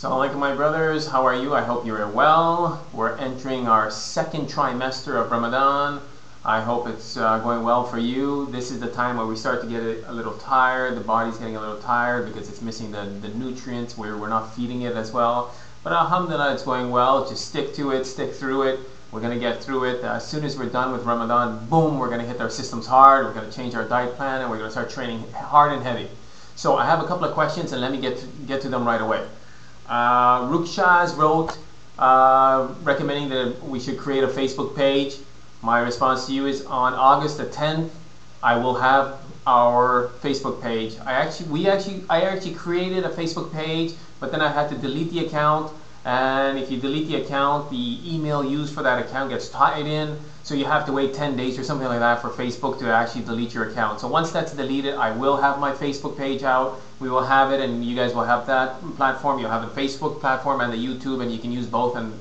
Assalamu alaikum, my brothers. How are you? I hope you're well. We're entering our second trimester of Ramadan. I hope it's going well for you. This is the time where we start to get a little tired. The body's getting a little tired because it's missing the nutrients where we're not feeding it as well. But alhamdulillah, it's going well. Just stick to it, stick through it. We're going to get through it. As soon as we're done with Ramadan, boom, we're going to hit our systems hard. We're going to change our diet plan and we're going to start training hard and heavy. So I have a couple of questions and let me get to them right away. Rukshaz wrote recommending that we should create a Facebook page. My response to you is on August the 10th, I will have our Facebook page. I actually created a Facebook page, but then I had to delete the account. And if you delete the account, the email used for that account gets tied in. So you have to wait 10 days or something like that for Facebook to actually delete your account. So once that's deleted, I will have my Facebook page out. We will have it and you guys will have that platform. You'll have the Facebook platform and the YouTube, and you can use both and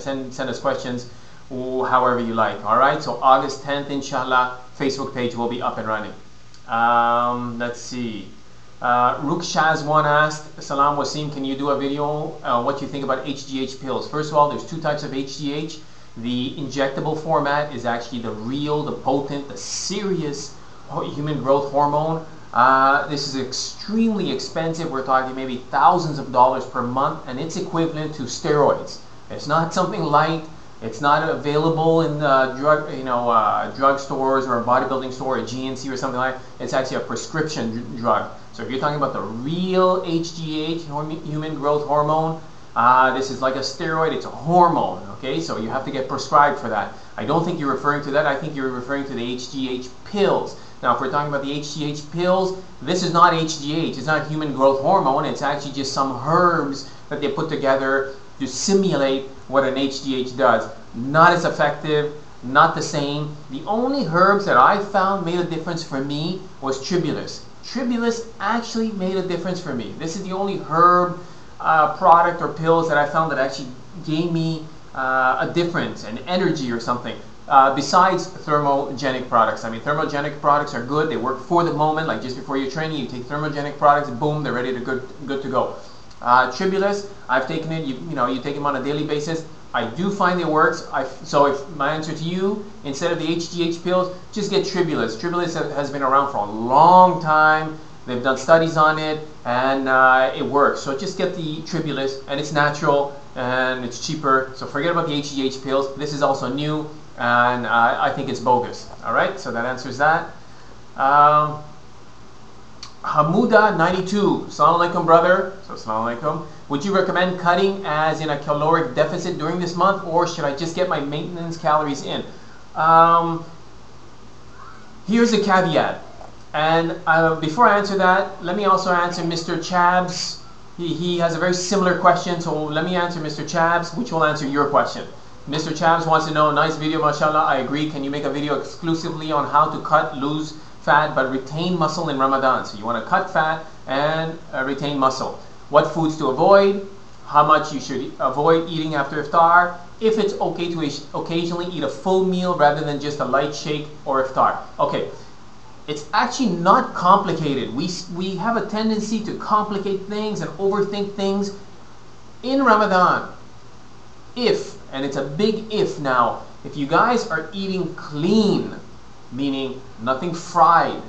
send us questions however you like. All right, so August 10th, inshallah, Facebook page will be up and running. Let's see. Rukshaz1 asked, Salam Wasim, can you do a video what you think about HGH pills? First of all, there's two types of HGH. The injectable format is actually the real, the potent, the serious human growth hormone. This is extremely expensive. We're talking maybe thousands of dollars per month, and it's equivalent to steroids. It's not something light. It's not available in drug stores or a bodybuilding store, a GNC or something like that. It's actually a prescription drug. So if you're talking about the real HGH, human growth hormone, this is like a steroid. It's a hormone, okay? So you have to get prescribed for that. I don't think you're referring to that. I think you're referring to the HGH pills. Now, if we're talking about the HGH pills, this is not HGH. It's not human growth hormone. It's actually just some herbs that they put together to simulate what an HGH does. Not as effective, not the same. The only herbs that I found made a difference for me was tribulus. Tribulus actually made a difference for me. This is the only herb product or pills that I found that actually gave me a difference, an energy or something. Besides thermogenic products. I mean, thermogenic products are good. They work for the moment. Like just before your training, you take thermogenic products, and boom, they're ready to good to go. Tribulus, I've taken it. You take them on a daily basis. I do find it works. So if my answer to you, instead of the HGH pills, just get Tribulus. Tribulus has been around for a long time. They've done studies on it, and it works. So just get the Tribulus, and it's natural and it's cheaper. So forget about the HGH pills. This is also new, and I think it's bogus. All right, so that answers that. Hamuda92, Assalamu alaikum, brother. So Assalamu alaikum. Would you recommend cutting as in a caloric deficit during this month, or should I just get my maintenance calories in? Here's a caveat. And before I answer that, let me also answer Mr. Chabs. He has a very similar question, so let me answer Mr. Chabs, which will answer your question. Mr. Chabs wants to know, nice video, mashallah, I agree. Can you make a video exclusively on how to cut, lose fat, but retain muscle in Ramadan? So you want to cut fat and retain muscle. What foods to avoid, how much you should avoid eating after iftar, if it's okay to occasionally eat a full meal rather than just a light shake or iftar. Okay. It's actually not complicated. We have a tendency to complicate things and overthink things. In Ramadan, and it's a big if now, if you guys are eating clean, meaning nothing fried,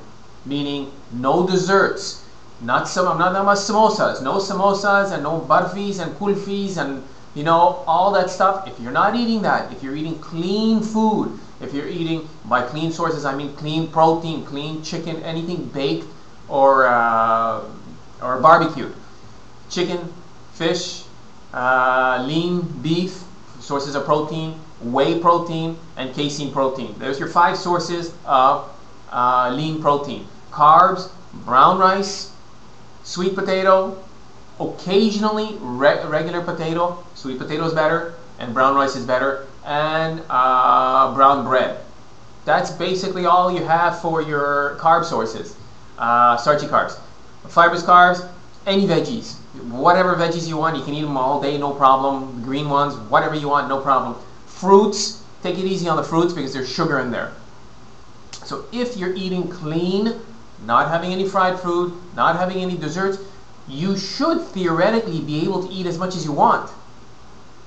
meaning no desserts, I'm not talking about samosas, no samosas and no barfis and kulfis and all that stuff. If you're not eating that, if you're eating clean food, if you're eating, by clean sources, I mean clean protein, clean chicken, anything baked or barbecued. Chicken, fish, lean beef, sources of protein, whey protein, and casein protein. There's your 5 sources of lean protein. Carbs, brown rice, sweet potato, occasionally regular potato. Sweet potato is better, and brown rice is better. And brown bread. That's basically all you have for your carb sources, starchy carbs. Fibrous carbs, any veggies, whatever veggies you want, you can eat them all day, no problem. Green ones, whatever you want, no problem. Fruits, take it easy on the fruits because there's sugar in there. So if you're eating clean, not having any fried food, not having any desserts, you should theoretically be able to eat as much as you want.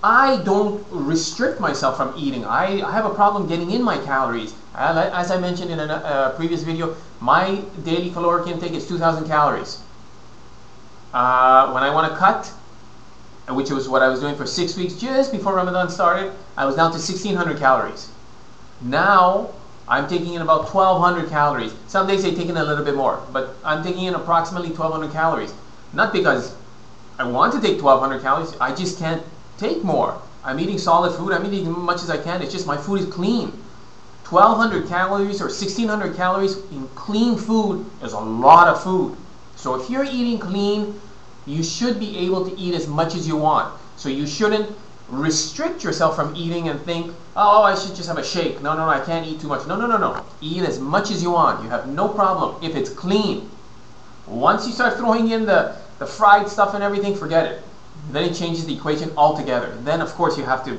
I don't restrict myself from eating. I have a problem getting in my calories. As I mentioned in a previous video, my daily caloric intake is 2,000 calories. When I want to cut, which was what I was doing for 6 weeks just before Ramadan started, I was down to 1,600 calories. Now, I'm taking in about 1,200 calories. Some days I take in a little bit more, but I'm taking in approximately 1,200 calories. Not because I want to take 1,200 calories, I just can't take more. I'm eating solid food, I'm eating as much as I can, it's just my food is clean. 1,200 calories or 1,600 calories in clean food is a lot of food. So if you're eating clean, you should be able to eat as much as you want. So you shouldn't restrict yourself from eating and think, oh, I should just have a shake. No, I can't eat too much. No. Eat as much as you want. You have no problem if it's clean. Once you start throwing in the fried stuff and everything, forget it. Then it changes the equation altogether. Then of course you have to,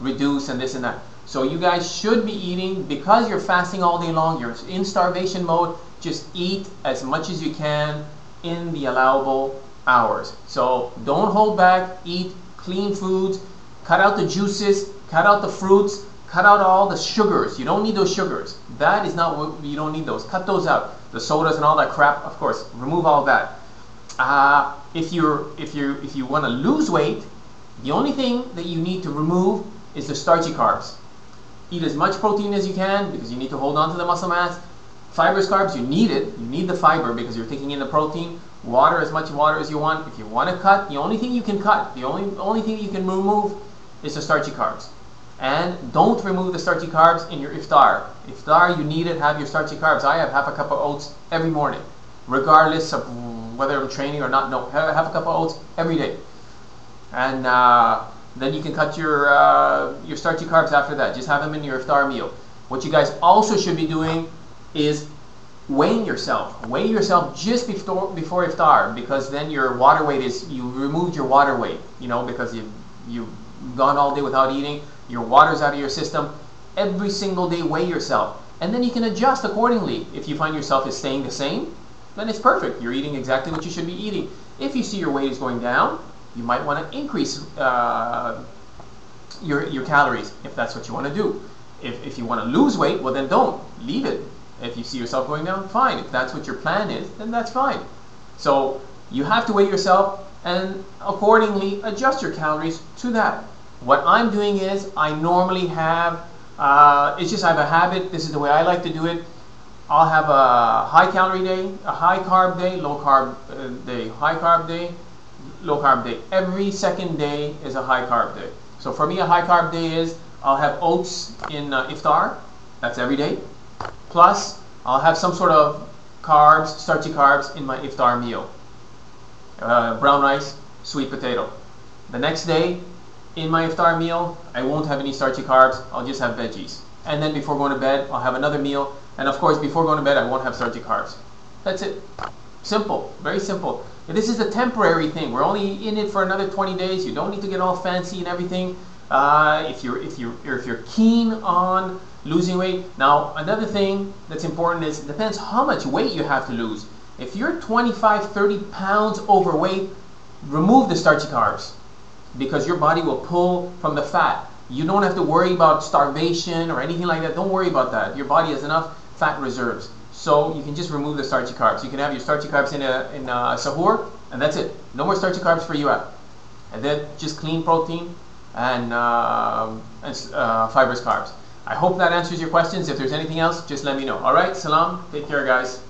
reduce and this and that. So you guys should be eating, because you're fasting all day long, you're in starvation mode, just eat as much as you can in the allowable hours. So don't hold back, eat clean foods, cut out the juices, cut out the fruits, cut out all the sugars. You don't need those sugars. That is not what, you don't need those. Cut those out. The sodas and all that crap, of course, remove all that. If you want to lose weight, the only thing that you need to remove is the starchy carbs. Eat as much protein as you can because you need to hold on to the muscle mass. Fibrous carbs, you need it. You need the fiber because you're taking in the protein. Water, as much water as you want. If you want to cut, the only thing you can cut, the only thing you can remove is the starchy carbs. And don't remove the starchy carbs in your iftar. Iftar, you need it, have your starchy carbs. I have half a cup of oats every morning, regardless of whether I'm training or not. No, have a cup of oats every day. And then you can cut your starchy carbs after that. Just have them in your iftar meal. What you guys also should be doing is weighing yourself. Weigh yourself just before iftar, because then your water weight is, you removed your water weight, because you've gone all day without eating. Your water's out of your system. Every single day weigh yourself, and then you can adjust accordingly. If you find yourself is staying the same, then it's perfect. You're eating exactly what you should be eating. If you see your weight is going down, you might want to increase your calories if that's what you want to do. If you want to lose weight, well then don't. Leave it. If you see yourself going down, fine. If that's what your plan is, then that's fine. So you have to weigh yourself and accordingly adjust your calories to that. What I'm doing is, I normally have, it's just I have a habit. This is the way I like to do it. I'll have a high calorie day, a high carb day, low carb day, high carb day, low carb day. Every second day is a high carb day. So for me, a high carb day is, I'll have oats in iftar. That's every day. Plus, I'll have some sort of carbs, starchy carbs in my iftar meal. Brown rice, sweet potato. The next day, in my iftar meal, I won't have any starchy carbs. I'll just have veggies. And then before going to bed, I'll have another meal. And of course, before going to bed, I won't have starchy carbs. That's it. Simple. Very simple. This is a temporary thing. We're only in it for another 20 days. You don't need to get all fancy and everything. If you're keen on losing weight. Now, another thing that's important is, it depends how much weight you have to lose. If you're 25, 30 pounds overweight, remove the starchy carbs, because your body will pull from the fat. You don't have to worry about starvation or anything like that. Don't worry about that. Your body has enough fat reserves. So you can just remove the starchy carbs. You can have your starchy carbs in a sahur, and that's it. No more starchy carbs for you out. And then just clean protein and fibrous carbs. I hope that answers your questions. If there's anything else, just let me know. All right, salam. Take care, guys.